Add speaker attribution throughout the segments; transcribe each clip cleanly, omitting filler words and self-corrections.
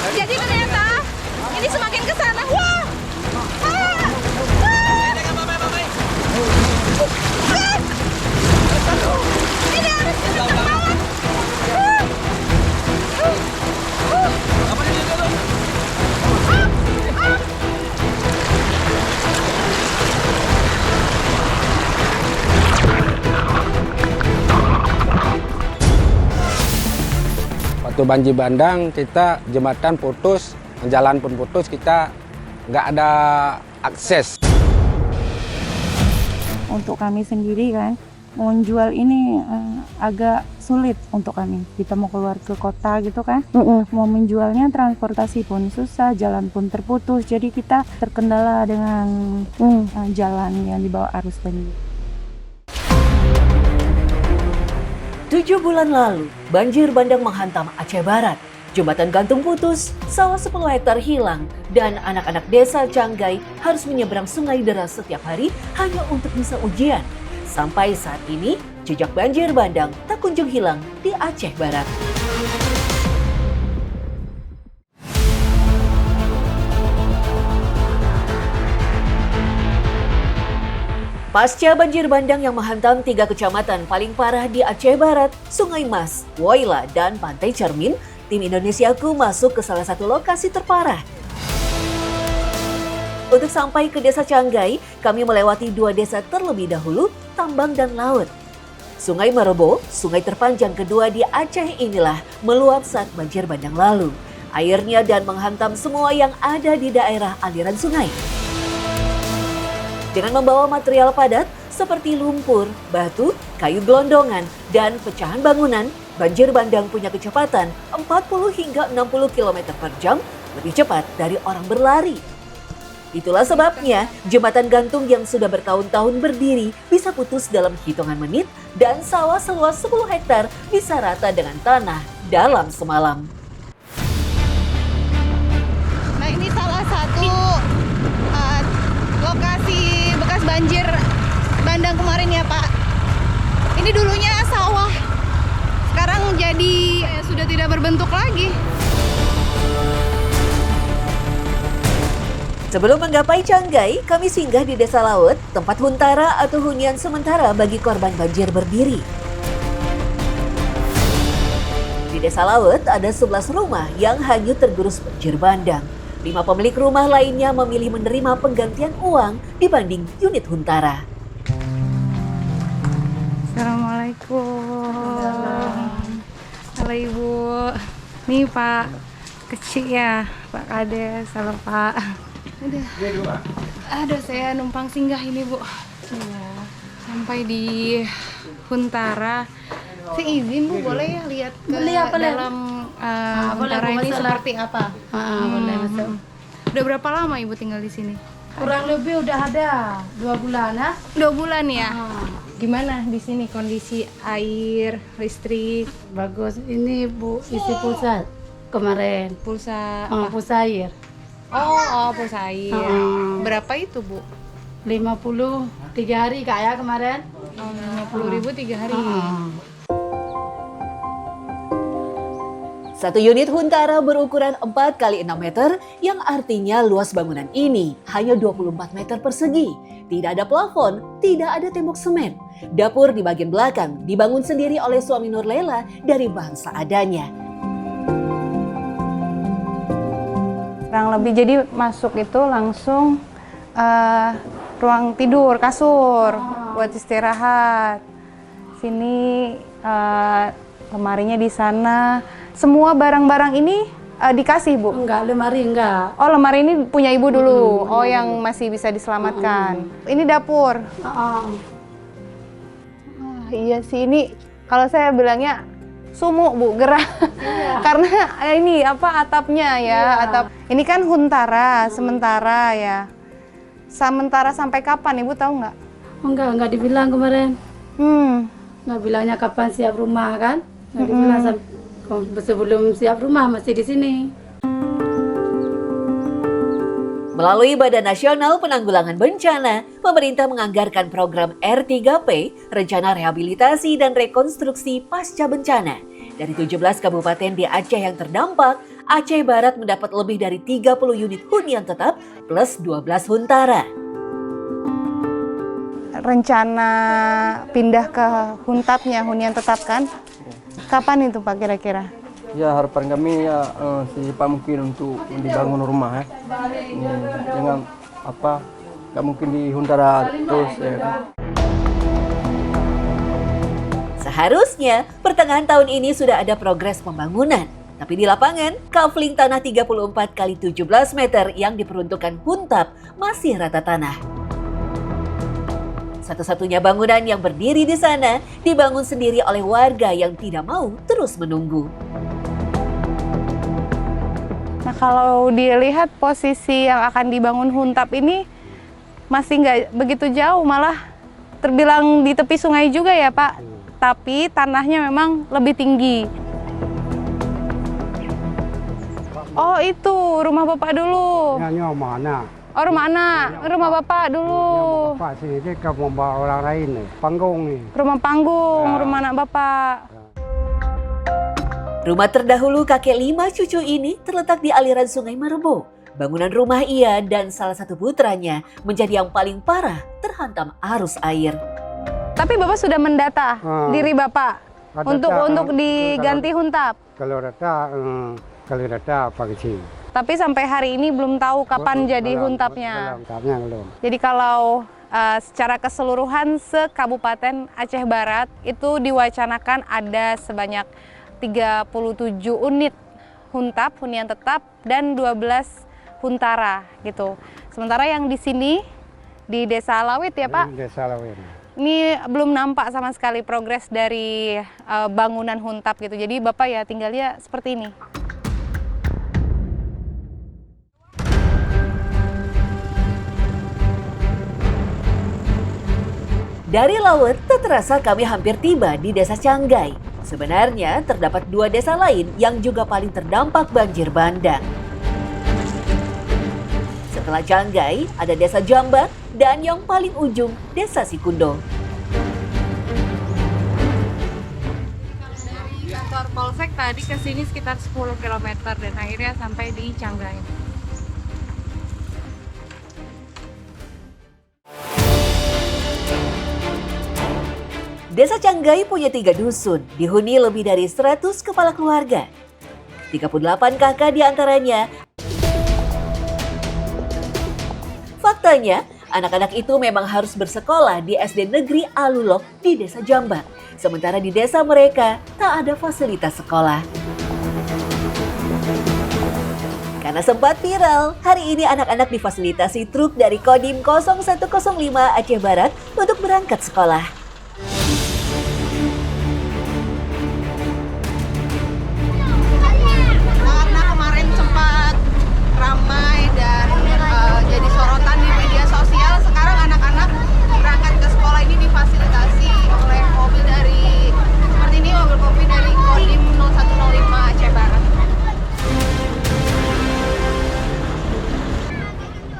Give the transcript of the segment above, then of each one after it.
Speaker 1: Jadi ternyata ini semakin ke sana. Wah! Ah! Ini harus kencang banget.
Speaker 2: Waktu banjir bandang kita jembatan putus, jalan pun putus, kita nggak ada akses.
Speaker 3: Untuk kami sendiri kan, mau jual ini agak sulit untuk kami. Kita mau keluar ke kota gitu kan, mau menjualnya transportasi pun susah, jalan pun terputus. Jadi kita terkendala dengan jalan yang dibawa arus banjir.
Speaker 4: 7 bulan lalu, banjir bandang menghantam Aceh Barat. Jembatan gantung putus, sawah 10 hektar hilang, dan anak-anak desa Canggai harus menyeberang sungai deras setiap hari hanya untuk bisa ujian. Sampai saat ini, jejak banjir bandang tak kunjung hilang di Aceh Barat. Pasca banjir bandang yang menghantam 3 kecamatan paling parah di Aceh Barat, Sungai Mas, Woyla, dan Pantai Cermin, tim Indonesiaku masuk ke salah satu lokasi terparah. Untuk sampai ke desa Canggai, kami melewati 2 desa terlebih dahulu, Tambang dan Laut. Sungai Merobo, sungai terpanjang kedua di Aceh inilah, meluap saat banjir bandang lalu. Airnya dan menghantam semua yang ada di daerah aliran sungai. Dengan membawa material padat seperti lumpur, batu, kayu gelondongan, dan pecahan bangunan, banjir bandang punya kecepatan 40 hingga 60 km per jam, lebih cepat dari orang berlari. Itulah sebabnya jembatan gantung yang sudah bertahun-tahun berdiri bisa putus dalam hitungan menit dan sawah seluas 10 hektar bisa rata dengan tanah dalam semalam.
Speaker 1: Nah, ini salah satu lokasi bekas banjir bandang kemarin ya Pak. Ini dulunya sawah, sekarang jadi sudah tidak berbentuk lagi.
Speaker 4: Sebelum menggapai Canggai, kami singgah di Desa Laut, tempat huntara atau hunian sementara bagi korban banjir berdiri. Di Desa Laut ada 11 rumah yang hanyut tergerus banjir bandang. 5 pemilik rumah lainnya memilih menerima penggantian uang dibanding unit huntara.
Speaker 3: Assalamualaikum. Halo Ibu. Nih Pak kecil ya, Pak Kades. Halo Pak. Ada saya numpang singgah ini Bu. Ya, sampai di Huntara. Saya izin Bu, boleh ya lihat ke dalam Huntara ini seperti apa?
Speaker 5: Boleh masuk.
Speaker 3: Udah berapa lama Ibu tinggal di sini?
Speaker 5: Kurang lebih udah ada 2 bulan ya.
Speaker 3: 2 bulan ya. Gimana di sini kondisi air, listrik,
Speaker 5: Bagus. Ini Bu isi pulsa kemarin.
Speaker 3: pulsa?
Speaker 5: Pulsa air.
Speaker 3: Pulsa air. Berapa itu Bu?
Speaker 5: 50 3 hari Kak ya kemarin.
Speaker 3: 50.000 3 hari.
Speaker 4: Satu unit huntara berukuran 4 x 6 meter yang artinya luas bangunan ini hanya 24 meter persegi. Tidak ada plafon, tidak ada tembok semen. Dapur di bagian belakang dibangun sendiri oleh suami Nurlela dari bahan seadanya.
Speaker 3: Kurang lebih jadi masuk itu langsung ruang tidur, kasur buat istirahat. Sini lemarinya di sana. Semua barang-barang ini dikasih Bu?
Speaker 5: Enggak, lemari enggak.
Speaker 3: Oh, lemari ini punya Ibu dulu. Oh, yang masih bisa diselamatkan. Ini dapur. Iya sih, ini kalau saya bilangnya sumuk Bu, gerah. Karena ini apa atapnya ya, atap. Ini kan huntara sementara ya. Sementara sampai kapan Ibu tahu nggak?
Speaker 5: Enggak dibilang kemarin. Enggak bilangnya kapan siap rumah kan? Enggak dibilang sebelum siap rumah masih di sini.
Speaker 4: Melalui Badan Nasional Penanggulangan Bencana, pemerintah menganggarkan program R3P, Rencana Rehabilitasi dan Rekonstruksi Pasca Bencana. Dari 17 kabupaten di Aceh yang terdampak, Aceh Barat mendapat lebih dari 30 unit hunian tetap plus 12 huntara.
Speaker 3: Rencana pindah ke huntapnya, hunian tetap kan? Kapan itu Pak kira-kira?
Speaker 6: Ya harapan kami ya mungkin untuk dibangun rumah ya. Jangan nggak mungkin di huntara terus ya kan.
Speaker 4: Seharusnya pertengahan tahun ini sudah ada progres pembangunan. Tapi di lapangan, kafling tanah 34 kali 17 meter yang diperuntukkan huntap masih rata tanah. Satu-satunya bangunan yang berdiri di sana dibangun sendiri oleh warga yang tidak mau terus menunggu.
Speaker 3: Nah kalau dilihat posisi yang akan dibangun huntap ini masih nggak begitu jauh, malah terbilang di tepi sungai juga ya Pak. Tapi tanahnya memang lebih tinggi. Oh itu rumah Bapak dulu.
Speaker 7: Ini mana?
Speaker 3: Oh rumah anak, rumah Bapak dulu.
Speaker 7: Bapak sini dia ke membawa orang lain nih, panggung nih.
Speaker 3: Rumah panggung, rumah anak Bapak.
Speaker 4: Rumah terdahulu kakek 5 cucu ini terletak di aliran Sungai Marebo. Bangunan rumah ia dan salah satu putranya menjadi yang paling parah terhantam arus air.
Speaker 3: Tapi Bapak sudah mendata diri Bapak untuk diganti huntap.
Speaker 7: Kalau data pagi.
Speaker 3: Tapi sampai hari ini belum tahu kapan jadi huntapnya.
Speaker 7: Belum.
Speaker 3: Jadi kalau secara keseluruhan se-Kabupaten Aceh Barat itu diwacanakan ada sebanyak 37 unit huntap, hunian tetap, dan 12 huntara gitu. Sementara yang di sini di Desa Lawit ya Pak?
Speaker 7: Desa Lawit.
Speaker 3: Ini belum nampak sama sekali progres dari bangunan huntap gitu. Jadi Bapak ya tinggalnya seperti ini.
Speaker 4: Dari Lawet, tak terasa kami hampir tiba di Desa Canggai. Sebenarnya terdapat 2 desa lain yang juga paling terdampak banjir bandang. Setelah Canggai, ada Desa Jambat dan yang paling ujung Desa Sikundo.
Speaker 8: Dari kantor Polsek tadi ke sini sekitar 10 km dan akhirnya sampai di Canggai.
Speaker 4: Desa Canggai punya 3 dusun, dihuni lebih dari 100 kepala keluarga. 38 kakak diantaranya. Faktanya, anak-anak itu memang harus bersekolah di SD Negeri Alulok di Desa Jambat. Sementara di desa mereka tak ada fasilitas sekolah. Karena sempat viral, hari ini anak-anak difasilitasi truk dari Kodim 0105 Aceh Barat untuk berangkat sekolah.
Speaker 1: Karena kemarin sempat ramai dan jadi sorotan di media sosial, sekarang anak-anak berangkat ke sekolah ini difasilitasi oleh mobil dari seperti ini, mobil kopi dari Kodim 0105 Aceh Barat.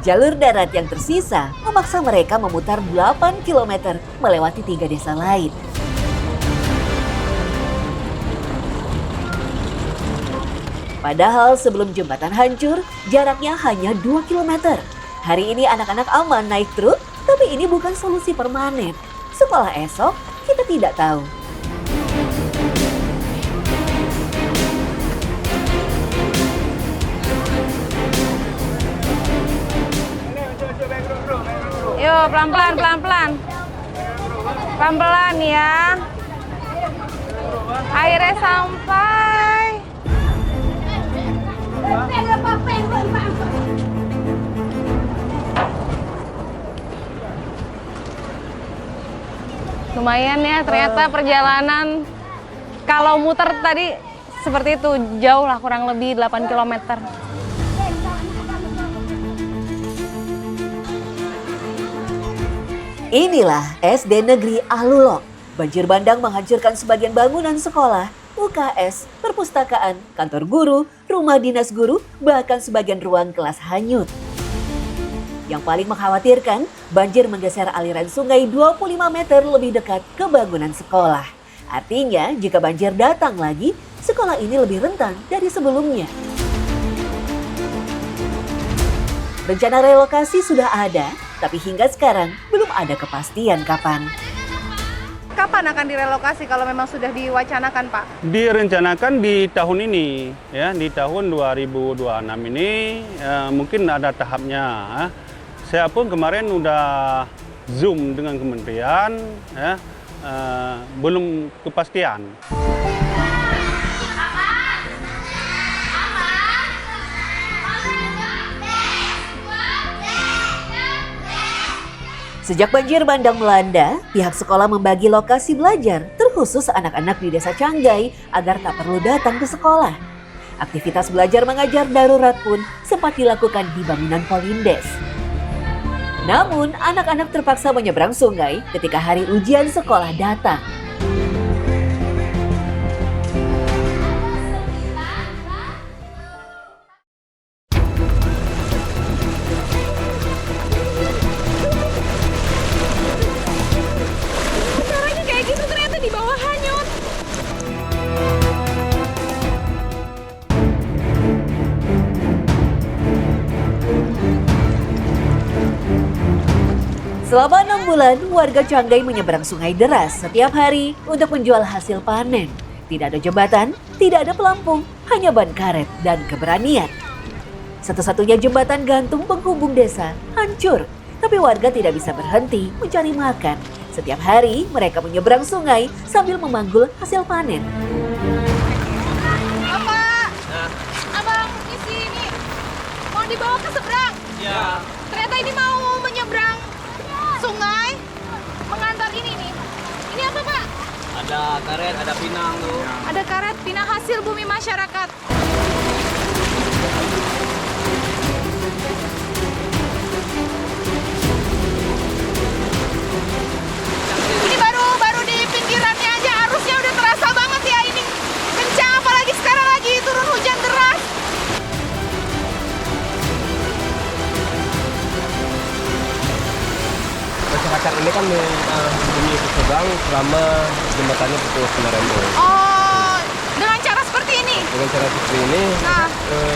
Speaker 4: Jalur darat yang tersisa memaksa mereka memutar 8 km melewati 3 desa lain. Padahal sebelum jembatan hancur, jaraknya hanya 2 km. Hari ini anak-anak aman naik truk, tapi ini bukan solusi permanen. Sekolah esok, kita tidak tahu.
Speaker 3: Yuk pelan-pelan, pelan-pelan. Pelan-pelan ya. Akhirnya sampai. Lumayan ya, ternyata perjalanan kalau muter tadi seperti itu, jauh lah, kurang lebih 8 km.
Speaker 4: Inilah SD Negeri Alulok. Banjir bandang menghancurkan sebagian bangunan sekolah, UKS, perpustakaan, kantor guru, rumah dinas guru, bahkan sebagian ruang kelas hanyut. Yang paling mengkhawatirkan, banjir menggeser aliran sungai 25 meter lebih dekat ke bangunan sekolah. Artinya, jika banjir datang lagi, sekolah ini lebih rentan dari sebelumnya. Rencana relokasi sudah ada, tapi hingga sekarang belum ada kepastian kapan.
Speaker 1: Kapan akan direlokasi kalau memang sudah diwacanakan, Pak?
Speaker 9: Direncanakan di tahun ini, ya, di tahun 2026 ini mungkin ada tahapnya. Saya pun kemarin udah Zoom dengan kementerian, ya, belum kepastian.
Speaker 4: Sejak banjir bandang melanda, pihak sekolah membagi lokasi belajar terkhusus anak-anak di Desa Canggai agar tak perlu datang ke sekolah. Aktivitas belajar mengajar darurat pun sempat dilakukan di bangunan Polindes. Namun, anak-anak terpaksa menyeberang sungai ketika hari ujian sekolah datang. Selama 6 bulan, warga Canggai menyeberang sungai deras setiap hari untuk menjual hasil panen. Tidak ada jembatan, tidak ada pelampung, hanya ban karet dan keberanian. Satu-satunya jembatan gantung penghubung desa hancur, tapi warga tidak bisa berhenti mencari makan. Setiap hari mereka menyeberang sungai sambil memanggul hasil panen.
Speaker 1: Bapak, abang isi ini mau dibawa ke seberang.
Speaker 10: Ya.
Speaker 1: Ternyata ini mau menyeberang sungai, mengantar ini nih. Ini apa, Pak?
Speaker 10: Ada karet, ada pinang tuh.
Speaker 1: Ada karet, pinang hasil bumi masyarakat. Ini baru di pinggirannya aja arusnya udah terasa banget ya ini. Kencang, apalagi sekarang lagi turun hujan deras.
Speaker 11: Masyarakat ini kan menghubungi ke seberang selama jembatannya putus kemarin tuh.
Speaker 1: Oh, dengan cara seperti ini?
Speaker 11: Dengan cara seperti ini,
Speaker 1: Nah.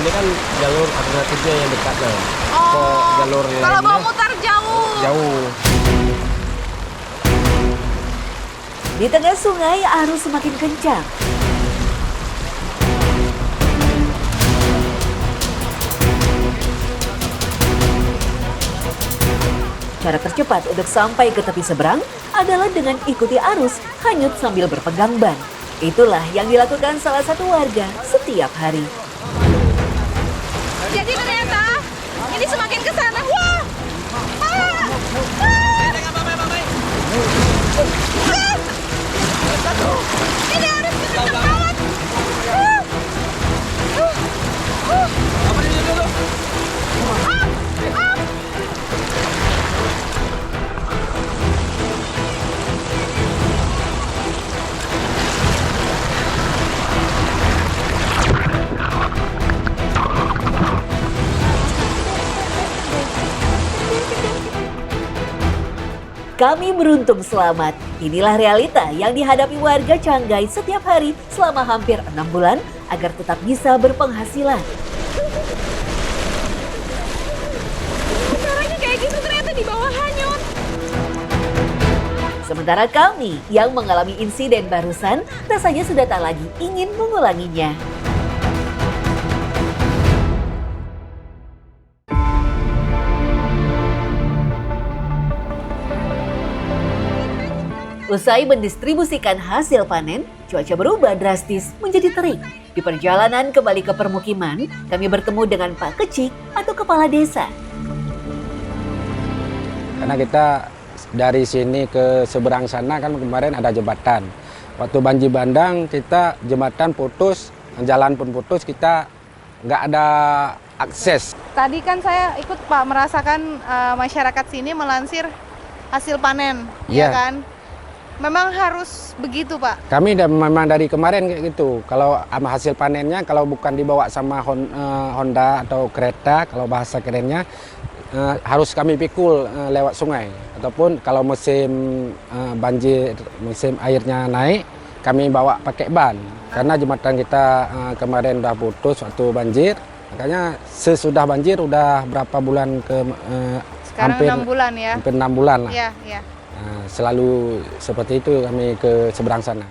Speaker 11: ini kan jalur alternatifnya yang dekat lah.
Speaker 1: Oh,
Speaker 11: Jalur yang
Speaker 1: kalau mau
Speaker 11: lainnya
Speaker 1: mutar jauh.
Speaker 11: jauh.
Speaker 4: Di tengah sungai, arus semakin kencang. Cara tercepat untuk sampai ke tepi seberang adalah dengan ikuti arus hanyut sambil berpegang ban. Itulah yang dilakukan salah satu warga setiap hari.
Speaker 1: Jadi ternyata ini semakin ke sana. Wah! Ini harus kencang banget.
Speaker 4: Kami beruntung selamat. Inilah realita yang dihadapi warga Canggai setiap hari selama hampir 6 bulan agar tetap bisa berpenghasilan.
Speaker 1: Caranya kayak gitu ternyata di bawah hanyut.
Speaker 4: Sementara kami yang mengalami insiden barusan rasanya sudah tak lagi ingin mengulanginya. Usai mendistribusikan hasil panen, cuaca berubah drastis menjadi terik. Di perjalanan kembali ke permukiman, kami bertemu dengan Pak Kecik atau Kepala Desa.
Speaker 2: Karena kita dari sini ke seberang sana kan kemarin ada jembatan. Waktu banjir bandang kita jembatan putus, jalan pun putus, kita nggak ada akses.
Speaker 1: Tadi kan saya ikut Pak merasakan masyarakat sini melansir hasil panen, ya
Speaker 2: Iya.
Speaker 1: kan? Memang harus begitu, Pak.
Speaker 2: Kami memang dari kemarin kayak gitu. Kalau hasil panennya kalau bukan dibawa sama Honda atau kereta, kalau bahasa kerennya harus kami pikul lewat sungai. Ataupun kalau musim banjir, musim airnya naik, kami bawa pakai ban. Karena jembatan kita kemarin udah putus waktu banjir, Makanya sesudah banjir udah berapa bulan
Speaker 8: Sekarang
Speaker 2: hampir
Speaker 8: 6 bulan ya.
Speaker 2: hampir 6 bulan lah.
Speaker 8: Iya, iya.
Speaker 2: Selalu seperti itu kami ke seberang sana.